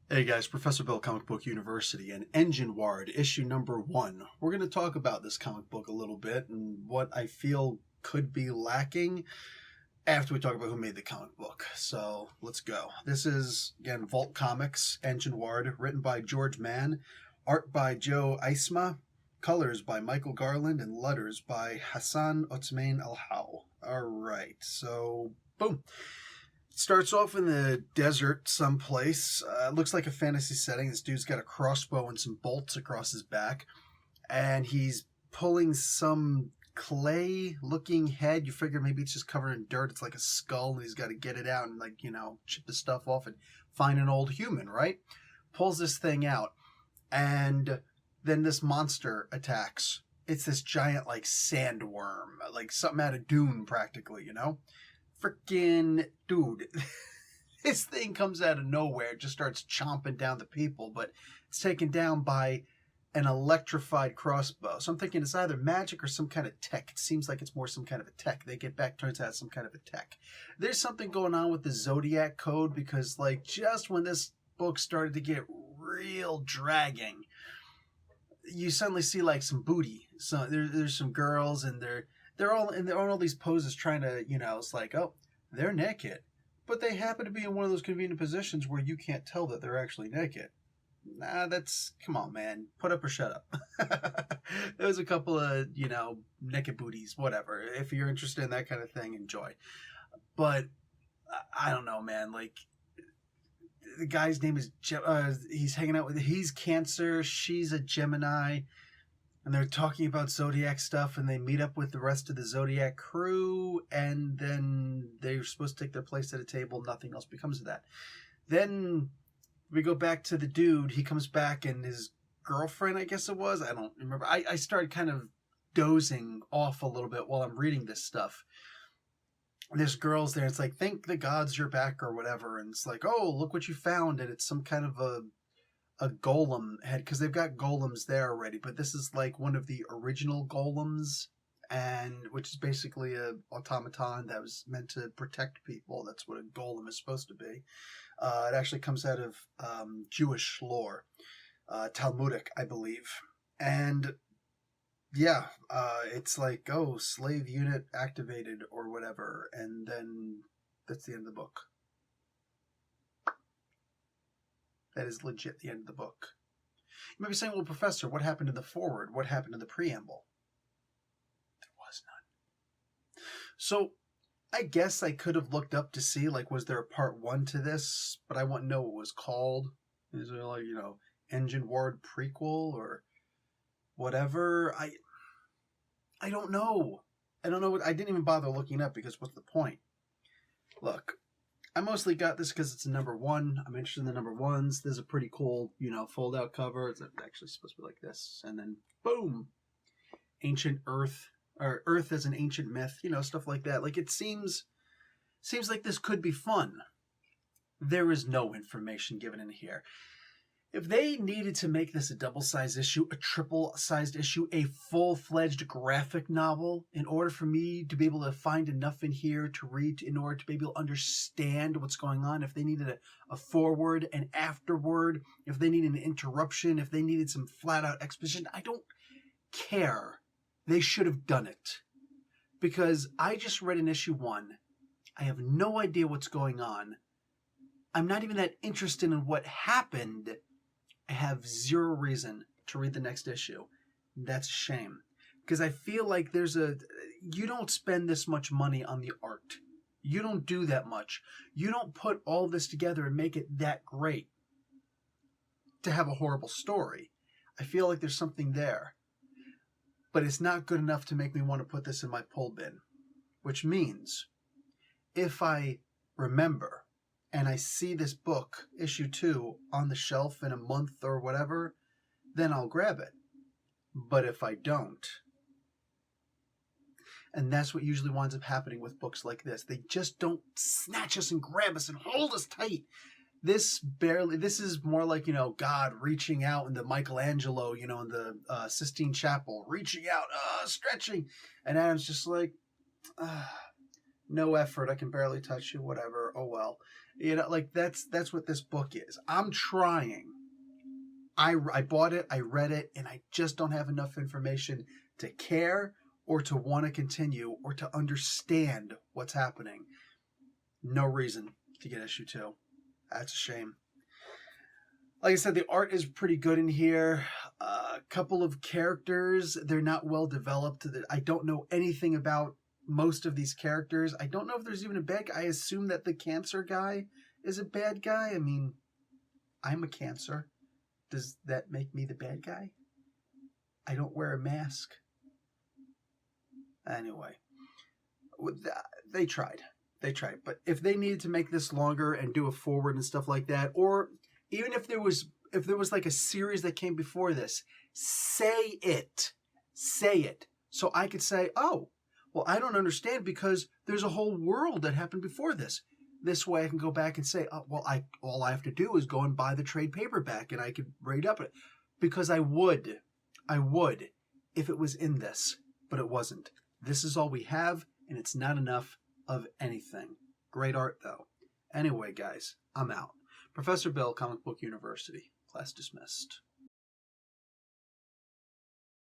Hey guys, Professor Bill, Comic Book University, and Engineward, issue number 1. We're going to talk about this comic book a little bit and what I feel could be lacking after we talk about who made the comic book. So let's go. This is, again, Vault Comics, Engineward, written by George Mann, art by Joe Eisma, colors by Michael Garland, and letters by Hassan Otsmane-ElHaou. Alright, so boom. Starts off in the desert someplace. Looks like a fantasy setting. This dude's got a crossbow and some bolts across his back. And he's pulling some clay-looking head. You figure maybe it's just covered in dirt. It's like a skull, and he's got to get it out and, chip the stuff off and find an old human, right? Pulls this thing out. And then this monster attacks. It's this giant, sandworm. Like something out of Dune, practically, Freaking dude, this thing comes out of nowhere, just starts chomping down the people, but it's taken down by an electrified crossbow. So I'm thinking it's either magic or some kind of tech. It seems like it's more some kind of a tech. They get back, turns out it's some kind of a tech. There's something going on with the Zodiac Code because, just when this book started to get real dragging, you suddenly see, some booty. So there's some girls, and they're all in all these poses trying to, it's like, oh, they're naked. But they happen to be in one of those convenient positions where you can't tell that they're actually naked. Nah, come on, man. Put up or shut up. There's a couple of, naked booties, whatever. If you're interested in that kind of thing, enjoy. But, I don't know, man. The guy's name is, he's hanging out with, he's Cancer, she's a Gemini. And they're talking about Zodiac stuff, and they meet up with the rest of the Zodiac crew, and then they're supposed to take their place at a table. Nothing else becomes of that. Then we go back to the dude. He comes back, and his girlfriend, I guess it was. I don't remember. I started kind of dozing off a little bit while I'm reading this stuff. This girl's there. It's like, thank the gods you're back or whatever. And it's like, oh, look what you found. And it's some kind of a golem head, because they've got golems there already, but this is like one of the original golems, and which is basically a automaton that was meant to protect people. That's what a golem is supposed to be. It actually comes out of Jewish lore, Talmudic, I believe. And yeah, it's like, oh, slave unit activated or whatever, and then that's the end of the book. That is legit the end of the book. You might be saying, well, Professor, what happened in the foreword? What happened in the preamble? There was none. So I guess I could have looked up to see, was there a part 1 to this? But I wouldn't know what it was called. Is there, Engineward prequel or whatever? I don't know. I don't know. I didn't even bother looking up because what's the point? Look. I mostly got this because it's a number 1. I'm interested in the number 1s. There's a pretty cool, fold-out cover. It's actually supposed to be like this. And then, boom! Ancient Earth, or Earth as an ancient myth, stuff like that. It seems like this could be fun. There is no information given in here. If they needed to make this a double-sized issue, a triple-sized issue, a full-fledged graphic novel, in order for me to be able to find enough in here to read, in order to be able to understand what's going on, if they needed a forward, an afterword, if they needed an interruption, if they needed some flat-out exposition, I don't care. They should have done it. Because I just read in issue 1. I have no idea what's going on. I'm not even that interested in what happened. I have zero reason to read the next issue. That's a shame. Because I feel like you don't spend this much money on the art. You don't do that much. You don't put all this together and make it that great to have a horrible story. I feel like there's something there. But it's not good enough to make me want to put this in my pull bin. Which means, if I remember, and I see this book, issue 2, on the shelf in a month or whatever, then I'll grab it. But if I don't, and that's what usually winds up happening with books like this, they just don't snatch us and grab us and hold us tight. This is more like, God reaching out in the Michelangelo, in the Sistine Chapel, reaching out, stretching. And Adam's just like, no effort, I can barely touch you, whatever, oh well. You know, like that's what this book is. I'm trying. I bought it, I read it, and I just don't have enough information to care or to want to continue or to understand what's happening. No reason to get issue 2. That's a shame. Like I said, the art is pretty good in here. A couple of characters, they're not well developed. I don't know anything about most of these characters. I don't know if there's even a bad guy. I assume that the cancer guy is a bad guy. I mean, I'm a cancer. Does that make me the bad guy? I don't wear a mask. Anyway, they tried. They tried. But if they needed to make this longer and do a forward and stuff like that, or even if there was like a series that came before this, say it. Say it. So I could say, oh, well, I don't understand because there's a whole world that happened before this. This way I can go back and say, oh, well, all I have to do is go and buy the trade paperback and I could read up it. Because I would if it was in this, but it wasn't. This is all we have, and it's not enough of anything. Great art, though. Anyway, guys, I'm out. Professor Bill, Comic Book University. Class dismissed.